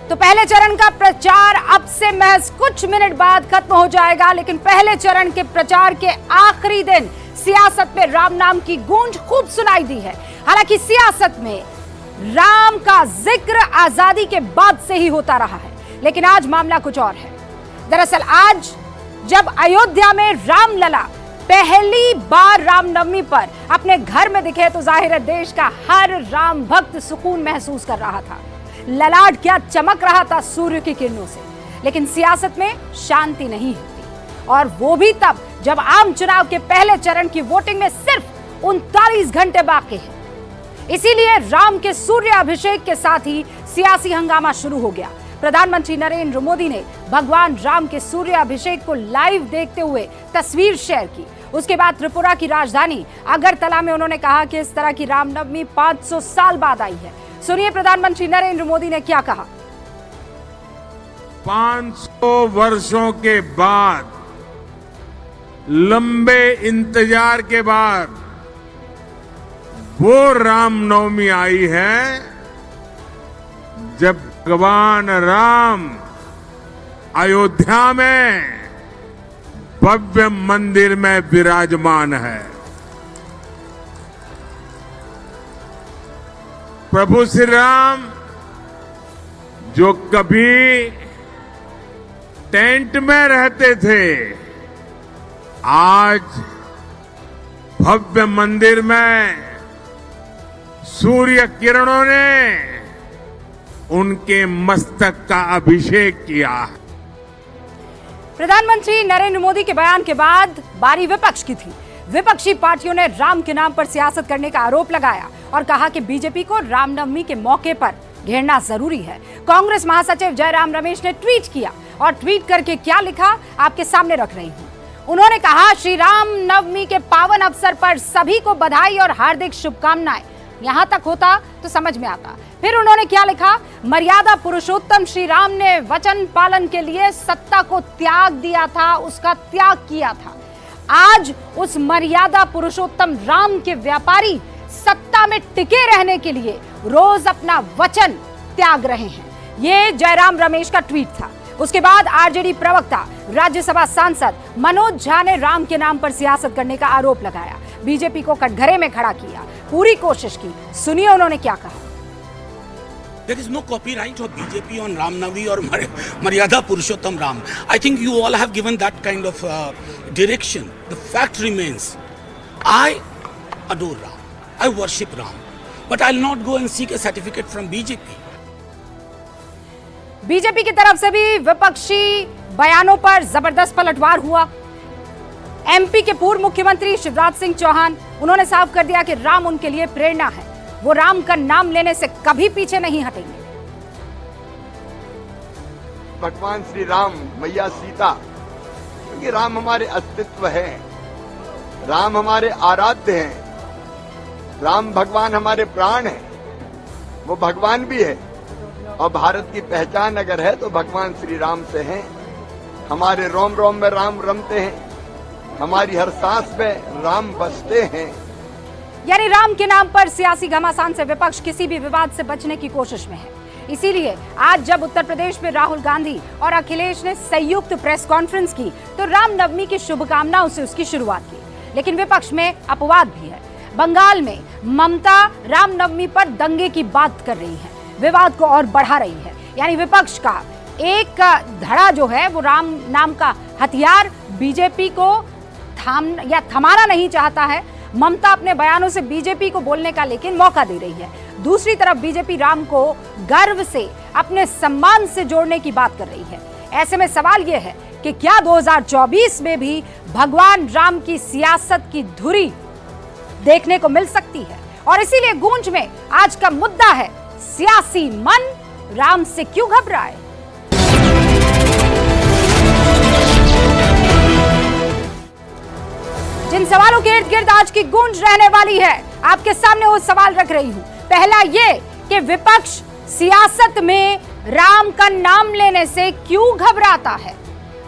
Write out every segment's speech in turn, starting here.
तो पहले चरण का प्रचार अब से महज कुछ मिनट बाद खत्म हो जाएगा, लेकिन पहले चरण के प्रचार के आखिरी दिन सियासत में राम नाम की गूंज खूब सुनाई दी है। हालांकि सियासत में राम का जिक्र आजादी के बाद से ही होता रहा है, लेकिन आज मामला कुछ और है। दरअसल आज जब अयोध्या में रामलला पहली बार रामनवमी पर अपने घर में दिखे तो जाहिर है देश का हर राम भक्त सुकून महसूस कर रहा था। ललाट क्या चमक रहा था सूर्य की किरणों से। लेकिन सियासत में शांति नहीं होती, और वो भी तब जब आम चुनाव के पहले चरण की वोटिंग में सिर्फ 39 घंटे बाकी हैं। इसीलिए राम के सूर्य अभिषेक के साथ ही सियासी हंगामा शुरू हो गया। प्रधानमंत्री नरेंद्र मोदी ने भगवान राम के सूर्य अभिषेक को लाइव देखते हुए तस्वीर शेयर की। उसके बाद त्रिपुरा की राजधानी अगरतला में उन्होंने कहा कि इस तरह की रामनवमी 500 साल बाद आई है। सुनिए प्रधानमंत्री नरेंद्र मोदी ने क्या कहा। 500 वर्षों के बाद, लंबे इंतजार के बाद वो रामनवमी आई है जब भगवान राम अयोध्या में भव्य मंदिर में विराजमान है। प्रभु श्री राम जो कभी टेंट में रहते थे, आज भव्य मंदिर में सूर्य किरणों ने उनके मस्तक का अभिषेक किया है। प्रधानमंत्री नरेंद्र मोदी के बयान के बाद बारी विपक्ष की थी। विपक्षी पार्टियों ने राम के नाम पर सियासत करने का आरोप लगाया और कहा कि बीजेपी को रामनवमी के मौके पर घेरना जरूरी है। कांग्रेस महासचिव जयराम रमेश ने ट्वीट किया और ट्वीट करके क्या लिखा आपके सामने रख रही हूं। उन्होंने कहा, श्री राम नवमी के पावन अवसर पर सभी को बधाई और हार्दिक शुभकामनाएं। यहां तक होता तो समझ में आता। फिर उन्होंने क्या लिखा, मर्यादा पुरुषोत्तम श्री राम ने वचन पालन के लिए सत्ता को त्याग दिया था, उसका त्याग किया था। आज उस मर्यादा पुरुषोत्तम राम के व्यापारी सत्ता में टिके रहने के लिए रोज अपना वचन त्याग रहे हैं। ये जयराम रमेश का ट्वीट था। उसके बाद आरजेडी प्रवक्ता राज्यसभा सांसद मनोज झा ने राम के नाम पर सियासत करने का आरोप लगाया, बीजेपी को कटघरे में खड़ा किया, पूरी कोशिश की। सुनिए उन्होंने क्या कहा। There is no copyright of BJP on Ramnavami or Maryada Purushottam Ram. I think you all have given that kind of direction. The fact remains, I adore Ram. I worship Ram. But I'll not go and seek a certificate from BJP. BJP की तरफ से भी विपक्षी बयानों पर जबरदस्त पलटवार हुआ। एमपी के पूर्व मुख्यमंत्री शिवराज सिंह चौहान, उन्होंने साफ कर दिया कि राम उनके लिए प्रेरणा है। वो राम का नाम लेने से कभी पीछे नहीं हटेंगे। भगवान श्री राम, मैया सीता, क्योंकि राम हमारे अस्तित्व है, राम हमारे आराध्य हैं, राम भगवान हमारे प्राण हैं, वो भगवान भी है। और भारत की पहचान अगर है तो भगवान श्री राम से है। हमारे रोम रोम में राम रमते हैं, हमारी हर सांस में राम बसते हैं। यानी राम के नाम पर सियासी घमासान से विपक्ष किसी भी विवाद से बचने की कोशिश में है। इसीलिए आज जब उत्तर प्रदेश में राहुल गांधी और अखिलेश ने संयुक्त प्रेस कॉन्फ्रेंस की तो रामनवमी की शुभकामनाओं से उसकी शुरुआत की। लेकिन विपक्ष में अपवाद भी है। बंगाल में ममता रामनवमी पर दंगे की बात कर रही है, विवाद को और बढ़ा रही है। यानी विपक्ष का एक धड़ा जो है वो राम नाम का हथियार बीजेपी को थमाना नहीं चाहता है। ममता अपने बयानों से बीजेपी को बोलने का लेकिन मौका दे रही है। दूसरी तरफ बीजेपी राम को गर्व से, अपने सम्मान से जोड़ने की बात कर रही है। ऐसे में सवाल यह है कि क्या 2024 में भी भगवान राम की सियासत की धुरी देखने को मिल सकती है। और इसीलिए गूंज में आज का मुद्दा है, सियासी मन राम से क्यों घबराए। जिन सवालों के इर्द गिर्द आज की गूंज रहने वाली है, आपके सामने वो सवाल रख रही हूं। पहला ये कि विपक्ष सियासत में राम का नाम लेने से क्यों घबराता है।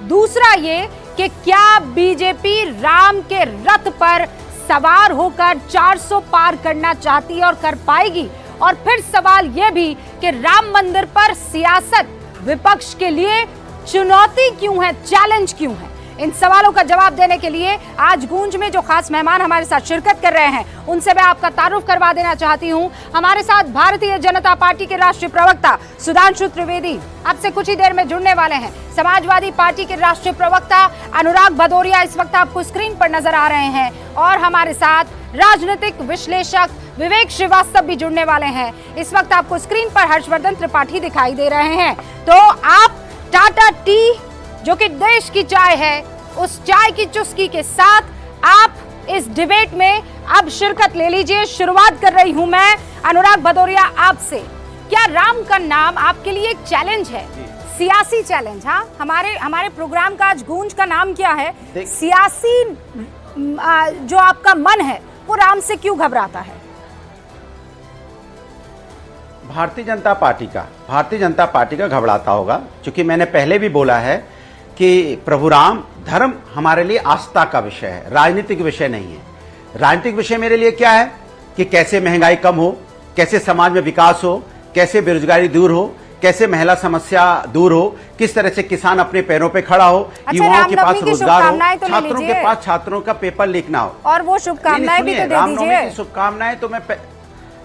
दूसरा ये कि क्या बीजेपी राम के रथ पर सवार होकर 400 पार करना चाहती है और कर पाएगी। और फिर सवाल यह भी कि राम मंदिर पर सियासत विपक्ष के लिए चुनौती क्यों है, चैलेंज क्यों है? इन सवालों का जवाब देने के लिए आज गूंज में जो खास मेहमान हमारे साथ शिरकत कर रहे हैं उनसे मैं आपका तारुफ करवा देना चाहती हूं। हमारे साथ भारतीय जनता पार्टी के राष्ट्रीय प्रवक्ता सुधांशु त्रिवेदी अब से कुछ ही देर में जुड़ने वाले हैं। समाजवादी पार्टी के राष्ट्रीय प्रवक्ता अनुराग भदौरिया इस वक्त आपको स्क्रीन पर नजर आ रहे हैं और हमारे साथ राजनीतिक विश्लेषक विवेक श्रीवास्तव भी जुड़ने वाले हैं। इस वक्त आपको स्क्रीन पर हर्षवर्धन त्रिपाठी दिखाई दे रहे हैं। तो आप टाटा टी जो कि देश की चाय है, उस चाय की चुस्की के साथ आप इस डिबेट में अब शिरकत ले लीजिए। शुरुआत कर रही हूं मैं अनुराग भदौरिया आपसे। क्या राम का नाम आपके लिए एक चैलेंज है, सियासी चैलेंज? हाँ, हमारे प्रोग्राम का आज गूंज का नाम क्या है? सियासी जो आपका मन है वो राम से क्यों घबराता है? भारतीय जनता पार्टी का घबराता होगा, क्योंकि मैंने पहले भी बोला है कि प्रभु राम धर्म हमारे लिए आस्था का विषय है, राजनीतिक विषय नहीं है। राजनीतिक विषय मेरे लिए क्या है कि कैसे महंगाई कम हो, कैसे समाज में विकास हो, कैसे बेरोजगारी दूर हो, कैसे महिला समस्या दूर हो, किस तरह से किसान अपने पैरों पे खड़ा हो, युवाओं के पास रोजगार हो, छात्रों के पास छात्रों का पेपर लीक ना हो। और वो शुभकामनाएं भी तो दे दीजिए। रामनवमी की शुभकामनाएं तो मैं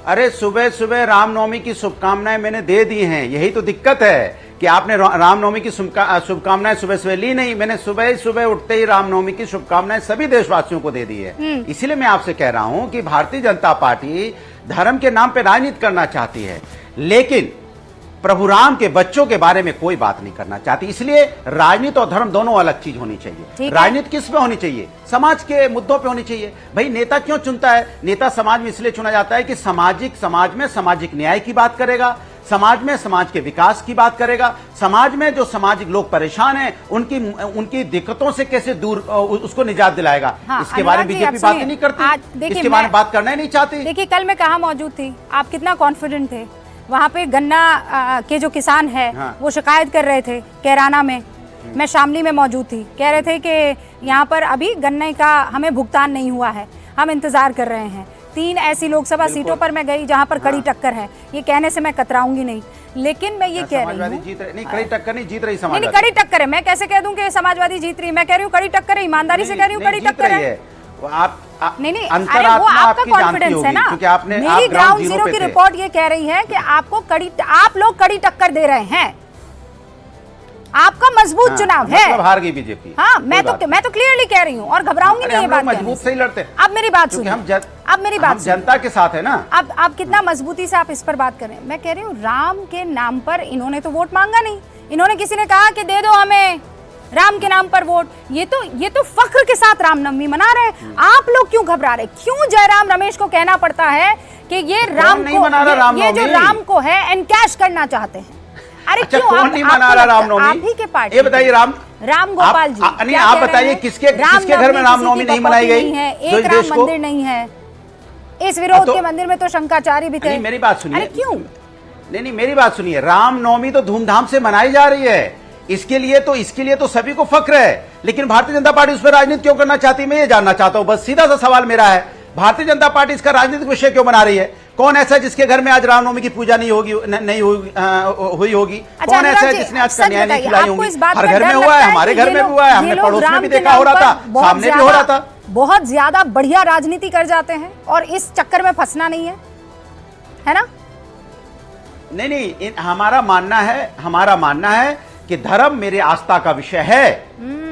अरे सुबह सुबह रामनवमी की शुभकामनाएं मैंने दे दी हैं। यही तो दिक्कत है कि आपने रामनवमी की शुभकामनाएं सुबह सुबह ली नहीं। मैंने सुबह उठते ही रामनवमी की शुभकामनाएं सभी देशवासियों को दे दी है। इसीलिए मैं आपसे कह रहा हूं कि भारतीय जनता पार्टी धर्म के नाम पे राजनीति करना चाहती है, लेकिन प्रभु राम के बच्चों के बारे में कोई बात नहीं करना चाहती। इसलिए राजनीति और धर्म दोनों अलग चीज होनी चाहिए। राजनीति किस पे होनी चाहिए? समाज के मुद्दों पे होनी चाहिए। भाई नेता क्यों चुनता है? नेता समाज में इसलिए चुना जाता है कि समाज में सामाजिक न्याय की बात करेगा, समाज में समाज के विकास की बात करेगा, समाज में जो सामाजिक लोग परेशान हैं उनकी दिक्कतों से कैसे दूर उसको निजात दिलाएगा। हाँ, इसके बारे में बीजेपी बात ही नहीं करती, इसके बारे में बात करना ही नहीं चाहती। देखिए, कल मैं कहाँ मौजूद थी, आप कितना कॉन्फिडेंट थे। वहाँ पे गन्ना के जो किसान है वो शिकायत कर रहे थे कैराना में। मैं शामली में मौजूद थी, कह रहे थे कि यहाँ पर अभी गन्ने का हमें भुगतान नहीं हुआ है, हम इंतजार कर रहे हैं। 3 ऐसी लोकसभा सीटों पर मैं गई जहाँ पर कड़ी टक्कर है। ये कहने से मैं कतराऊंगी नहीं, लेकिन मैं ये कह रही हूँ कड़ी टक्कर नहीं जीत रही समाजवादी। नहीं, कड़ी टक्कर है। मैं कैसे कह दूं कि समाजवादी जीत रही है? मैं कह रही हूँ कड़ी टक्कर है, ईमानदारी से कह रही हूँ कड़ी टक्कर है। नहीं, अरे वो आपका कॉन्फिडेंस है ना। मेरी ग्राउंड जीरो की रिपोर्ट ये कह रही है कि आप लोग कड़ी टक्कर दे रहे हैं। आपका मजबूत चुनाव है। मतलब हार गई बीजेपी। हाँ, मैं तो क्लियरली कह रही हूँ और घबराऊंगी नहीं ये बात। मजबूत से ही लड़ते। अब मेरी बात सुनिए, अब मेरी बात जनता के साथ है ना। अब कितना मजबूती से आप इस पर बात करें। मैं कह रही हूँ राम के नाम पर इन्होंने तो वोट मांगा नहीं। इन्होंने किसी ने कहा कि दे दो हमें राम के नाम पर वोट। ये तो फख्र के साथ रामनवमी मना रहे हैं। आप लोग क्यों घबरा रहे? क्यों जयराम रमेश को कहना पड़ता है कि ये राम को, ये जो राम को है एनकैश करना चाहते हैं? अरे अच्छा, क्यों कौन नहीं मना रहा रामनवमी? आप ही के पार्टी, ये बताइए। राम गोपाल जी, नहीं, आप बताइए किसके घर में रामनवमी नहीं मनाई गई? एक राम मंदिर नहीं है। इस विरोध के मंदिर में तो शंकराचार्य भी थे। मेरी बात सुनिए। क्यों? नहीं, मेरी बात सुनिए। रामनवमी तो धूमधाम से मनाई जा रही है। इसके लिए तो सभी को फख्र है, लेकिन भारतीय जनता पार्टी उस पर राजनीति क्यों करना चाहती है? मैं ये जानना चाहता हूं। बस सीधा सा सवाल मेरा है, भारतीय जनता पार्टी इसका राजनीतिक विषय क्यों बना रही है? कौन ऐसा है जिसके घर में आज रामनवमी की पूजा नहीं हुई होगी? कौन ऐसा है जिसने आज कन्याएं नहीं खिलाई होंगी? हर घर में हुआ है, हमारे घर में भी हुआ है, हमने पड़ोस में भी देखा, हो रहा था, सामने भी हो रहा था। बहुत ज्यादा बढ़िया राजनीति कर जाते हैं और इस चक्कर में फंसना नहीं है ना? नहीं, हमारा मानना है कि धर्म मेरे आस्था का विषय है।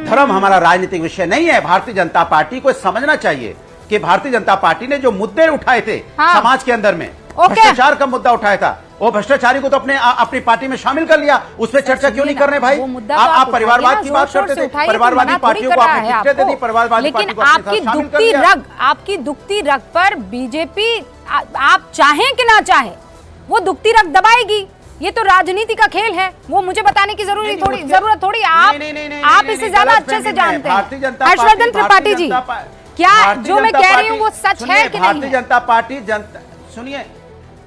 धर्म हमारा राजनीतिक विषय नहीं है। भारतीय जनता पार्टी को समझना चाहिए कि भारतीय जनता पार्टी ने जो मुद्दे उठाए थे समाज के अंदर में, भ्रष्टाचार का मुद्दा उठाया था, वो भ्रष्टाचारी को तो अपनी पार्टी में शामिल कर लिया। उस पर चर्चा क्यों नहीं कर रहे भाई? आप परिवारवाद की बात करते थे, परिवारवादी पार्टियों को आपने टिकटें दे दी, परिवारवादी पार्टी को अपने साथ शामिल कर लिया। आपकी दुखती रग पर बीजेपी, आप चाहें कि ना चाहे, वो दुखती रग दबाएगी। ये तो राजनीति का खेल है, वो मुझे बताने की जरूरत थोड़ी। आप इसे ज्यादा अच्छे से जानते हैं। हर्षवर्धन त्रिपाठी जी, क्या जो मैं कह रही हूँ वो सच है कि नहीं? भारतीय जनता पार्टी सुनिए,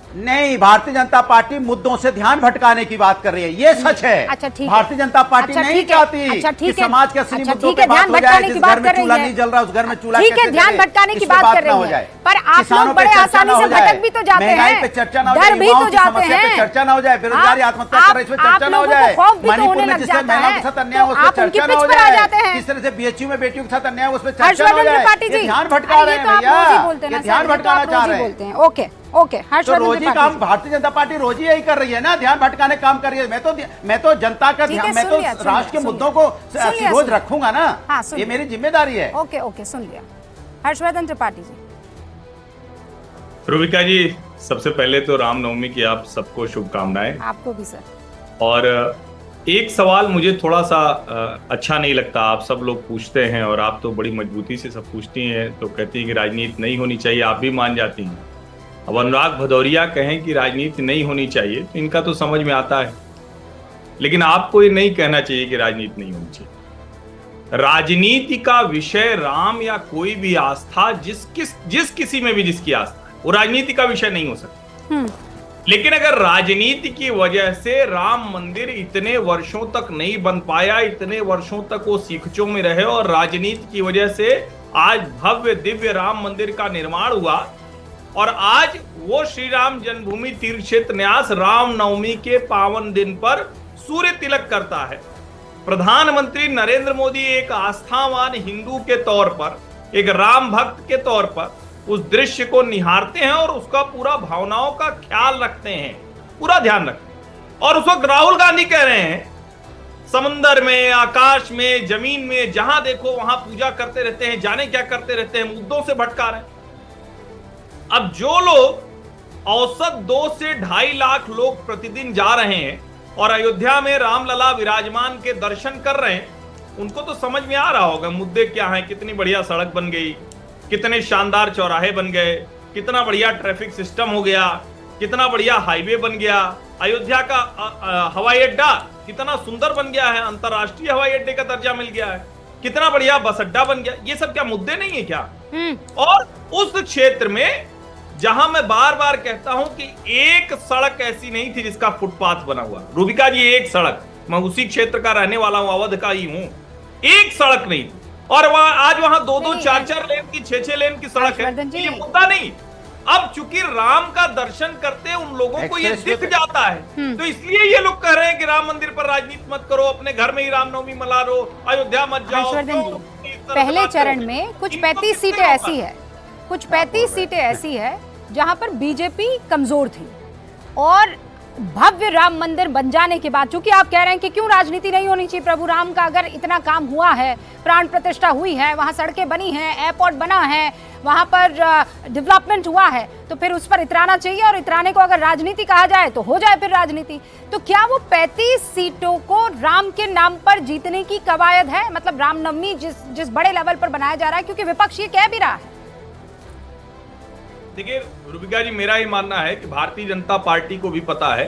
नहीं, भारतीय जनता पार्टी मुद्दों से ध्यान भटकाने की बात कर रही है, ये सच है। अच्छा ठीक है। भारतीय जनता पार्टी अच्छा, नहीं ठीक है। चाहती अच्छा, कि ठीक है। समाज के असली अच्छा, मुद्दों ठीक पे है, बात ध्यान हो जाए। भटकाने की जिस बात घर में कर रही चूल्हा है। नहीं जल रहा उस घर में चूल्हा ठीक है, कैसे ध्यान जले, भटकाने की इस पे बात कर ना हो रही है। जाए। पर आप किसानों लोग पे बड़े चर्चा ना आसानी हो से जाए, भटक भी तो जाते महंगाई हैं, पे चर्चा ना हो जाए, डर भी युवाओं तो की जाते समस्या पे हैं, चर्चा ना हो जाए, बेरोजगारी आत्महत्या कर रहे हैं, इस पे आप चर्चा ना हो लोगों को जाए, खौफ भी तो मणिपुर होने में लग जिससे जाता महिलाओं है, के साथ अन्याय तो उस पे आप उनकी चर्चा ना पिच हो पर आ जाए, जाते हैं। किस तरह से बीएचयू में बेटियों के साथ अन्याय उस पे चर्चा ना हो हर्षवर्धन जाए। त्रिपाठी ये जी, ध्यान भटका रहे हैं भैया, ये ध्यान भटकाना चाह रहे हैं। बोलते हैं। ओके ओके, तो हर्षवर्धन रोजी त्रिपाठी काम जी। भारतीय जनता पार्टी रोजी यही कर रही है ना, ध्यान भटकाने काम कर रही है। मैं तो जनता का ठीक है, ध्यान, मैं सुन तो लिया, सुन राष्ट्र के लिया, मुद्दों सुन को लिया, रोज सुन लिया। रखूंगा ना, हाँ, सुन ये लिया। मेरी जिम्मेदारी है। ओके ओके, सुन लिया। हर्षवर्धन त्रिपाठी जी। रुबिका जी, सबसे पहले तो रामनवमी की आप सबको शुभकामनाएं। आपको भी सर। और एक सवाल मुझे थोड़ा सा अच्छा नहीं लगता, आप सब लोग पूछते हैं और आप तो बड़ी मजबूती से सब पूछती हैं, तो कहती हैं कि राजनीति नहीं होनी चाहिए, आप भी मान जाती हैं। अब अनुराग भदौरिया कहें कि राजनीति नहीं होनी चाहिए तो इनका तो समझ में आता है, लेकिन आपको ये नहीं कहना चाहिए कि राजनीति नहीं होनी चाहिए। राजनीति का विषय राम या कोई भी आस्था, जिस किसी में भी जिसकी आस्था है, वो राजनीति का विषय नहीं हो सकता। लेकिन अगर राजनीति की वजह से राम मंदिर इतने वर्षों तक नहीं बन पाया, इतने वर्षों तक वो सीखचों में रहे, और राजनीति की वजह से आज भव्य दिव्य राम मंदिर का निर्माण हुआ, और आज वो श्री राम जन्मभूमि तीर्थ क्षेत्र न्यास रामनवमी के पावन दिन पर सूर्य तिलक करता है। प्रधानमंत्री नरेंद्र मोदी एक आस्थावान हिंदू के तौर पर, एक राम भक्त के तौर पर उस दृश्य को निहारते हैं और उसका पूरा भावनाओं का ख्याल रखते हैं, पूरा ध्यान रखते हैं। और उस वक्त राहुल गांधी कह रहे हैं समंदर में, आकाश में, जमीन में, जहां देखो वहां पूजा करते रहते हैं, जाने क्या करते रहते हैं, मुद्दों से भटका रहे हैं। अब जो लोग औसत 2 से 2.5 लाख लोग प्रतिदिन जा रहे हैं और अयोध्या में रामलला विराजमान के दर्शन कर रहे हैं, उनको तो समझ में आ रहा होगा मुद्दे क्या हैं। कितनी बढ़िया सड़क बन गई, कितने शानदार चौराहे बन गए, कितना बढ़िया ट्रैफिक सिस्टम हो गया, कितना बढ़िया हाईवे बन गया, अयोध्या का हवाई अड्डा कितना सुंदर बन गया है, अंतरराष्ट्रीय हवाई अड्डे का दर्जा मिल गया है, कितना बढ़िया बस अड्डा बन गया। ये सब क्या मुद्दे नहीं है क्या? और उस क्षेत्र में जहां मैं बार बार कहता हूं कि एक सड़क ऐसी नहीं थी जिसका फुटपाथ बना हुआ। रूबिका जी, एक सड़क, मैं उसी क्षेत्र का रहने वाला हूं, अवध का ही हूं, एक सड़क नहीं थी, और आज वहां 2-2, 4-4 लेन की, 6-6 लेन की सड़क है। ये मुद्दा नहीं। अब चूंकि राम का दर्शन करते उन लोगों को ये दिख जाता है, तो इसलिए ये लोग कह रहे हैं कि राम मंदिर पर राजनीति मत करो, अपने घर में ही रामनवमी मना लो, अयोध्या मत जाओ। पहले चरण में कुछ 35 सीटें ऐसी है, कुछ 35 सीटें ऐसी है जहां पर बीजेपी कमजोर थी, और भव्य राम मंदिर बन जाने के बाद, चूंकि आप कह रहे हैं कि क्यों राजनीति नहीं होनी चाहिए, प्रभु राम का अगर इतना काम हुआ है, प्राण प्रतिष्ठा हुई है, वहां सड़कें बनी हैं, एयरपोर्ट बना है, वहां पर डेवलपमेंट हुआ है, तो फिर उस पर इतराना चाहिए, और इतराने को अगर राजनीति कहा जाए तो हो जाए फिर राजनीति। तो क्या वो 35 सीटों को राम के नाम पर जीतने की कवायद है? मतलब रामनवमी जिस बड़े लेवल पर बनाया जा रहा है, क्योंकि विपक्ष ये कह भी रहा है। देखिए रूबिका जी, मेरा ये मानना है कि भारतीय जनता पार्टी को भी पता है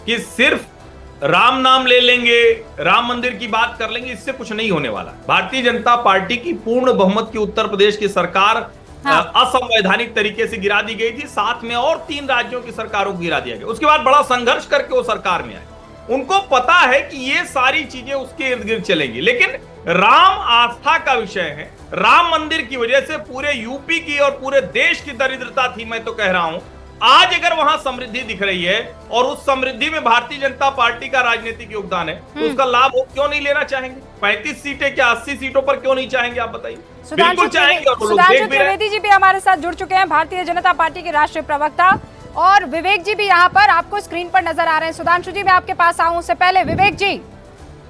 कि सिर्फ राम नाम ले लेंगे, राम मंदिर की बात कर लेंगे, इससे कुछ नहीं होने वाला। भारतीय जनता पार्टी की पूर्ण बहुमत की उत्तर प्रदेश की सरकार असंवैधानिक तरीके से गिरा दी गई थी, साथ में और 3 राज्यों की सरकारों को गिरा दिया गया। उसके बाद बड़ा संघर्ष करके वो सरकार में आए। उनको पता है कि ये सारी चीजें उसके इर्द गिर्द चलेंगी, लेकिन राम आस्था का विषय है। राम मंदिर की वजह से पूरे यूपी की और पूरे देश की दरिद्रता थी, मैं तो कह रहा हूं। आज अगर वहां समृद्धि दिख रही है और उस समृद्धि में भारतीय जनता पार्टी का राजनीतिक योगदान है, तो उसका लाभ वो क्यों नहीं लेना चाहेंगे? 35 सीटें क्या 80 सीटों पर क्यों नहीं चाहेंगे? आप बताइए। बिल्कुल चाहेंगे, और लोग देख भी रहे हैं। त्रिवेदी जी भी हमारे साथ जुड़ चुके हैं, भारतीय जनता पार्टी के राष्ट्रीय प्रवक्ता, और विवेक जी भी यहाँ पर आपको स्क्रीन पर नजर आ रहे हैं। सुधांशु जी, मैं आपके पास आऊं उससे पहले विवेक जी,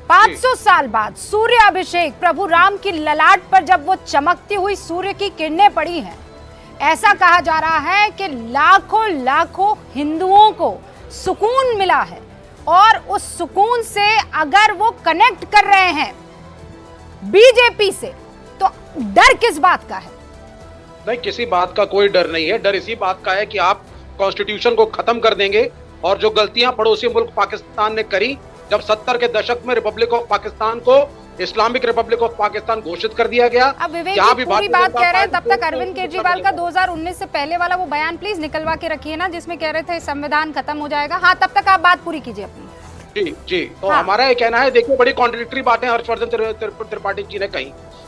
500 साल बाद सूर्य अभिषेक, प्रभु राम की ललाट पर जब वो चमकती हुई सूर्य की किरणें पड़ी हैं, ऐसा कहा जा रहा है कि लाखों लाखों हिंदुओं को सुकून मिला है, और उस सुकून से अगर वो कनेक्ट कर रहे हैं बीजेपी से, तो डर किस बात का है? नहीं, किसी बात का कोई डर नहीं है। डर इसी बात का है कि आप कॉन्स्टिट्यूशन को खत्म कर देंगे, और जो गलतियां पड़ोसी मुल्क पाकिस्तान ने करी, जब 70 के दशक में रिपब्लिक ऑफ पाकिस्तान को इस्लामिक रिपब्लिक ऑफ पाकिस्तान घोषित कर दिया गया। अब विवेक जहां जी भी पूरी भारतीय बात जनता कह रहे हैं, तब पार्टी तक अरविंद केजरीवाल का 2019 से पहले वाला वो बयान प्लीज निकलवा के रखिए ना, जिसमें कह रहे थे संविधान खत्म हो जाएगा। हाँ, तब तक आप बात पूरी कीजिए अपनी। जी तो हाँ। हमारा ये कहना है, देखिए बड़ी कॉन्ट्रडिक्टरी बातें हर्षवर्धन त्रिपाठी जी ने कही।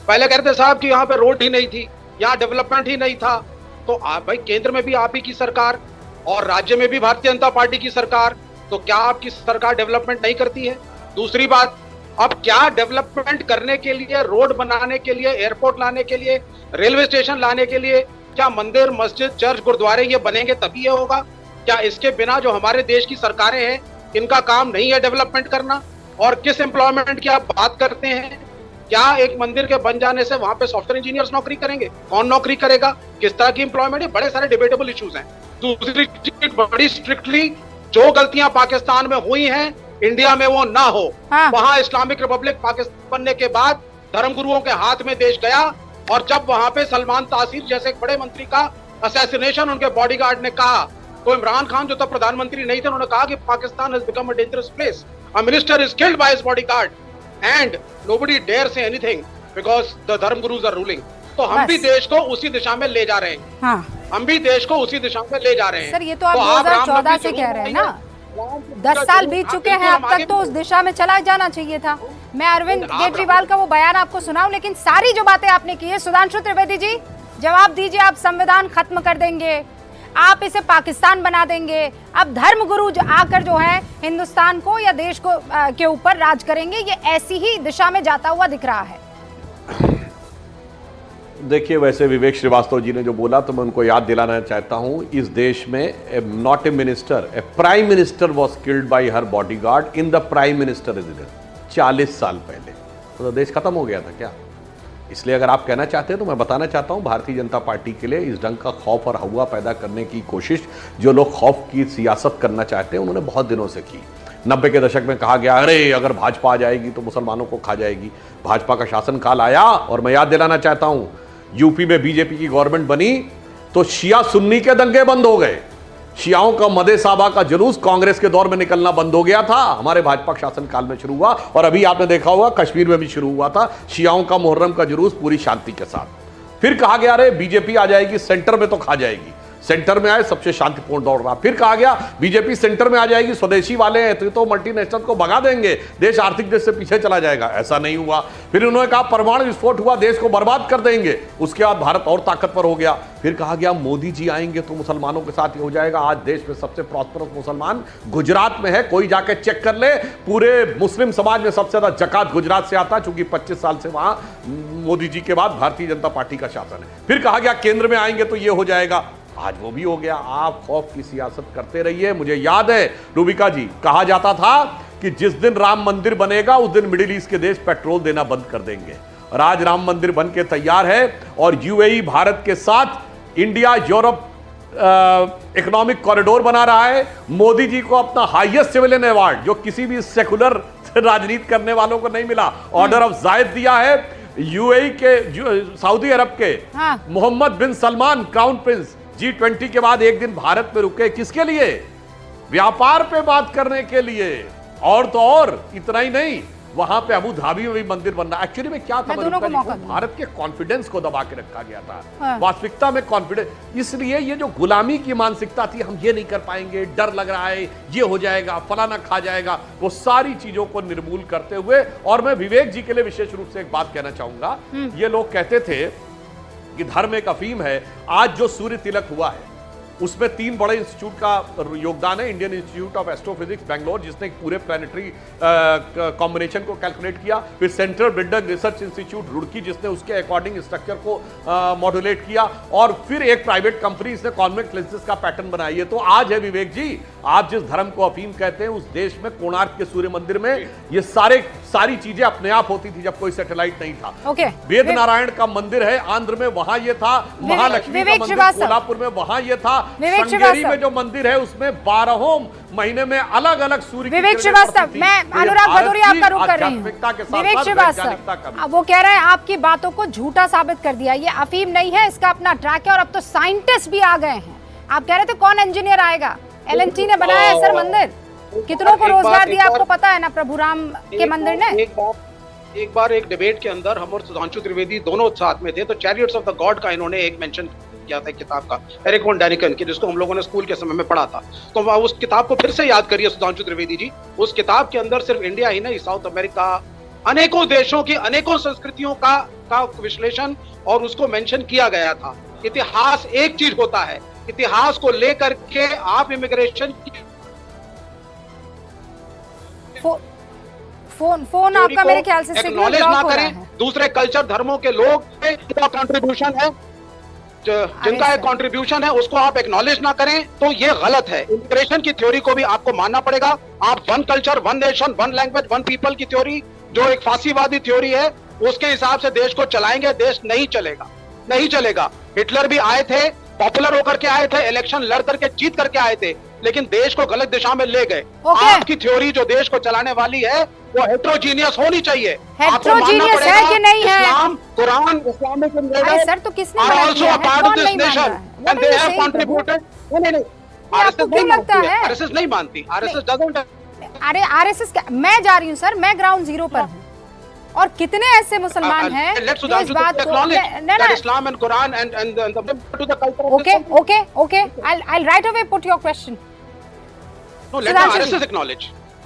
पहले कहते साहब कि यहाँ पे रोड ही नहीं थी, यहाँ डेवलपमेंट ही नहीं था। तो आप भाई, केंद्र में भी आप ही की सरकार और राज्य में भी भारतीय जनता पार्टी की सरकार, तो क्या आपकी सरकार डेवलपमेंट नहीं करती है? दूसरी बात, अब क्या डेवलपमेंट करने के लिए, रोड बनाने के लिए, एयरपोर्ट लाने के लिए, रेलवे स्टेशन लाने के लिए क्या मंदिर, मस्जिद, चर्च, गुरुद्वारे ये बनेंगे तभी ये होगा? क्या इसके बिना जो हमारे देश की सरकारें हैं, इनका काम नहीं है डेवलपमेंट करना? और किस एम्प्लॉयमेंट की आप बात करते हैं? क्या एक मंदिर के बन जाने से वहां पे सॉफ्टवेयर इंजीनियर्स नौकरी करेंगे? कौन नौकरी करेगा? किस तरह की एम्प्लॉयमेंट है? बड़े सारे डिबेटेबल इश्यूज हैं। दूसरी चीज, बड़ी स्ट्रिक्टली जो गलतियां पाकिस्तान में हुई हैं, इंडिया में वो ना हो। हाँ। वहां इस्लामिक रिपब्लिक पाकिस्तान बनने के बाद धर्मगुरुओं के हाथ में देश गया, और जब वहां पे सलमान तासीर जैसे एक बड़े मंत्री का असैसिनेशन उनके बॉडीगार्ड ने कहा, तो इमरान खान जो तब प्रधानमंत्री नहीं थे, उन्होंने कहा कि Pakistan has become a dangerous place, a minister is killed by his bodyguard and nobody dare say anything because the धर्मगुरुज आर रूलिंग। तो हम भी देश को उसी दिशा में ले जा रहे हैं। हाँ। हम भी देश को उसी दिशा में ले जा रहे हैं। सर, ये तो आप 2014 से कह रहे हैं ना, 10 साल बीत चुके हैं, अब तक तो उस दिशा में चला जाना चाहिए था। मैं अरविंद केजरीवाल का वो बयान आपको सुनाऊं, लेकिन सारी जो बातें आपने की है, सुधांशु त्रिवेदी जी जवाब दीजिए। आप संविधान खत्म कर देंगे, आप इसे पाकिस्तान बना देंगे, अब धर्मगुरु आकर जो है हिंदुस्तान को या देश को के ऊपर राज करेंगे, ये ऐसी ही दिशा में जाता हुआ दिख रहा है। देखिए, वैसे विवेक श्रीवास्तव जी ने जो बोला तो मैं उनको याद दिलाना चाहता हूं, इस देश में not a minister, A prime minister was killed by her bodyguard in the prime minister residence 40 साल पहले। तो देश खत्म हो गया था क्या? इसलिए अगर आप कहना चाहते हैं तो मैं बताना चाहता हूं, भारतीय जनता पार्टी के लिए इस ढंग का खौफ और हवा पैदा करने की कोशिश जो लोग खौफ की सियासत करना चाहते हैं, उन्होंने बहुत दिनों से की। 90 के दशक में कहा गया, अरे अगर भाजपा आ जाएगी तो मुसलमानों को खा जाएगी। भाजपा का शासनकाल आया और मैं याद दिलाना चाहता हूं, यूपी में बीजेपी की गवर्नमेंट बनी तो शिया सुन्नी के दंगे बंद हो गए। शियाओं का मदे साबा का जुलूस कांग्रेस के दौर में निकलना बंद हो गया था, हमारे भाजपा शासनकाल में शुरू हुआ। और अभी आपने देखा होगा कश्मीर में भी शुरू हुआ था शियाओं का मुहर्रम का जुलूस पूरी शांति के साथ। फिर कहा गया, अरे बीजेपी आ जाएगी सेंटर में तो खा जाएगी। सेंटर में आए, सबसे शांतिपूर्ण दौड़ रहा। फिर कहा गया बीजेपी सेंटर में आ जाएगी, स्वदेशी वाले हैं तो मल्टीनेशनल को भगा देंगे, देश आर्थिक देश से पीछे चला जाएगा। ऐसा नहीं हुआ। फिर उन्होंने कहा परमाणु विस्फोट हुआ, देश को बर्बाद कर देंगे। उसके बाद भारत और ताकतवर हो गया। फिर कहा गया मोदी जी आएंगे तो मुसलमानों के साथ ये हो जाएगा। आज देश में सबसे प्रॉस्परस मुसलमान गुजरात में है, कोई जाके चेक कर ले। पूरे मुस्लिम समाज में सबसे ज्यादा जकात गुजरात से आता, चूंकि 25 साल से वहां मोदी जी के बाद भारतीय जनता पार्टी का शासन है। फिर कहा गया केंद्र में आएंगे तो ये हो जाएगा, आज वो भी हो गया। आप खौफ की सियासत करते रहिए। मुझे याद है रूबिका जी, कहा जाता था कि जिस दिन राम मंदिर बनेगा उस दिन मिडिल ईस्ट के देश पेट्रोल देना बंद कर देंगे। और आज राम मंदिर बन के तैयार है और यूएई भारत के साथ इंडिया यूरोप इकोनॉमिक कॉरिडोर बना रहा है। मोदी जी को अपना हाईएस्ट सिविलियन अवार्ड, जो किसी भी सेकुलर राजनीति करने वालों को नहीं मिला, ऑर्डर ऑफ जायद दिया है। यूएई के, सऊदी अरब के मोहम्मद बिन सलमान क्राउन प्रिंस G20 के बाद एक दिन भारत में रुके, किसके लिए? व्यापार पे बात करने के लिए। और तो और इतना ही नहीं, वहां पे अबू धाबी में भी मंदिर बन रहा। एक्चुअली में क्या था, भारत के कॉन्फिडेंस को दबा के रखा गया था। वास्तविकता में कॉन्फिडेंस, इसलिए ये जो गुलामी की मानसिकता थी, हम ये नहीं कर पाएंगे, डर लग रहा है, ये हो जाएगा, फलाना खा जाएगा, वो सारी चीजों को निर्मूल करते हुए। और मैं विवेक जी के लिए विशेष रूप से एक बात कहना चाहूंगा। ये लोग कहते थे कि धर्म एक अफीम है। आज जो सूर्य तिलक हुआ है उसमें 3 बड़े इंस्टीट्यूट का योगदान है। Indian institute of astrophysics Bangalore, जिसने पूरे प्लैनेटरी कॉम्बिनेशन को कैलकुलेट किया। फिर सेंट्रल ब्रिडन रिसर्च इंस्टीट्यूट रुड़की, जिसने उसके अकॉर्डिंग स्ट्रक्चर को मॉड्यूलेट किया। और फिर एक प्राइवेट कंपनी, इसने कॉन्वेक्स लेंसेज का पैटर्न बनाई है। तो आज है विवेक जी, आप जिस धर्म को अफीम कहते हैं, उस देश में कोणार्क के सूर्य मंदिर में ये सारी चीजें अपने आप होती थी जब कोई सैटेलाइट नहीं था। वेद नारायण का मंदिर है आंध्र में, वहां ये था। महालक्ष्मी का मंदिर कोल्हापुर में, वहां ये था। श्रृंगेरी में जो मंदिर है उसमें 12 महीने में अलग अलग सूर्य। विवेक श्रीवास्तव, मैं अनुराग भदौरिया आपका रुख कर रही हूँ। विवेक श्रीवास्तव, वो कह रहे हैं आपकी बातों को झूठा साबित कर दिया, ये अफीम नहीं है, इसका अपना ट्रैक है। और अब तो साइंटिस्ट भी आ गए हैं। आप कह रहे थे कौन इंजीनियर आएगा? एलएनटी ने बनाया है सर मंदिर, कितनों को रोजगार दिया आपको पता है ना, प्रभु राम के मंदिर ने। एक बार एक डिबेट के अंदर हम और सुधांशु त्रिवेदी दोनों साथ में थे, तो चैरियट्स ऑफ द गॉड का इन्होंने एक मेंशन किया था किताब का, एरिक वॉन डैनिकन की, जिसको हम लोगों ने स्कूल के समय में पढ़ा था। तो उस किताब को फिर से याद करिए सुधांशु त्रिवेदी जी। उस किताब के अंदर सिर्फ इंडिया ही नहीं, साउथ अमेरिका, अनेकों देशों की अनेकों संस्कृतियों का विश्लेषण और उसको मेंशन किया गया था। इतिहास एक चीज होता है, इतिहास को लेकर के आप इमिग्रेशन फोन आपका मेरे ख्याल से सिग्नल एक्नॉलेज ब्लॉक ना हो रहा करें। है। दूसरे कल्चर धर्मों के लोग का कंट्रीब्यूशन है, जिनका एक कंट्रीब्यूशन है, उसको आप एक्नॉलेज ना करें तो ये गलत है। इमिग्रेशन की थ्योरी को भी आपको मानना पड़ेगा। आप one culture, one nation, one language, one people की थ्योरी, जो एक फांसीवादी थ्योरी है, उसके हिसाब से देश को चलाएंगे, देश नहीं चलेगा, नहीं चलेगा। हिटलर भी आए थे, पॉपुलर होकर के आए थे, इलेक्शन लड़ करके जीत करके आए थे, लेकिन देश को गलत दिशा में ले गए। आपकी थ्योरी जो देश को चलाने वाली है वो हेट्रोजीनियस होनी चाहिए। हेट्रोजीनियस है कि नहीं है? इस्लाम, कुरान, इस्लामिक सर तो किसने मना किया है? कौन नहीं मान रहा है? and they have contributed। नहीं, आपको क्यों लगता है? आरएसएस नहीं मानती, आरएसएस डजंट। अरे आरएसएस मैं जा रही हूँ सर, मैं ग्राउंड जीरो पर हूँ, और कितने ऐसे मुसलमान हैं जो इस बात को इस्लाम एंड कुरान and to the culture. Okay I'll right away put your question। No, let the RSS acknowledge.